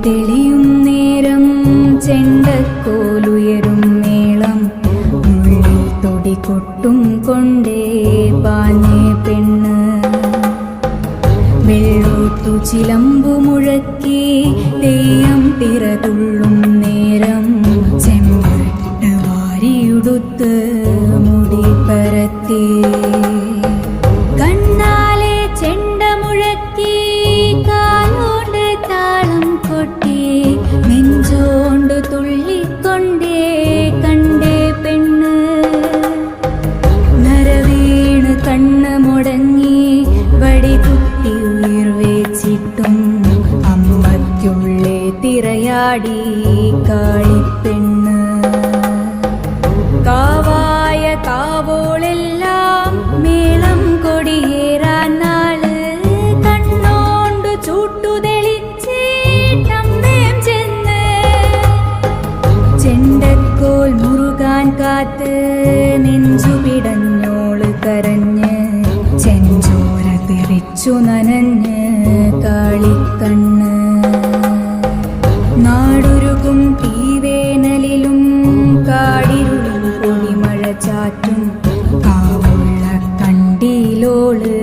തെളിയും നേരം ചെണ്ടക്കോലുയരും മേളം ഉള്ളിൽ തൊടികൊട്ടും കൊണ്ടേ പാഞ്ഞേ പെണ്ണ് വെള്ളോത്തു ചിലമ്പു മുഴക്കി തെയ്യം പിറതുള്ളും നേരം ചെമ്പട്ട് വാരിയുടുത്ത് മുടി പരത്തി കണ്ണാലെ ചെണ്ട മുഴക്കി കാലോണ്ട് താളം കൊട്ടി നെഞ്ചോണ്ട് തുള്ളിക്കൊണ്ടേ കണ്ടേ പെണ്ണ് നരവീണ് കണ്ണ് മുടങ്ങി വടി കുത്തി ഉയർവേച്ചിട്ടും അമ്മയ്ക്കുള്ളേ തിരയാടി കാളിപ്പെണ്ണ് കാവായ കാവോളെല്ലാം മേളം കൊടിയേറാൻ നാള് കണ്ണോണ്ടു ചൂട്ടുതെളിച്ചേട്ടമ്മേം ചെന്ന് ചെണ്ടക്കോൽ മുറുകാൻ കാത്ത് നെഞ്ചു പിടഞ്ഞോള് കരഞ്ഞ് ചെഞ്ചോര തെറിച്ചു നനഞ്ഞ് കാളിക്കണ്ണ് നാടുരുകും തീവേനലിലും കാടിരുളിൽ പൊടിമഴ ചാറ്റും കാവുള്ള കണ്ടിലോള്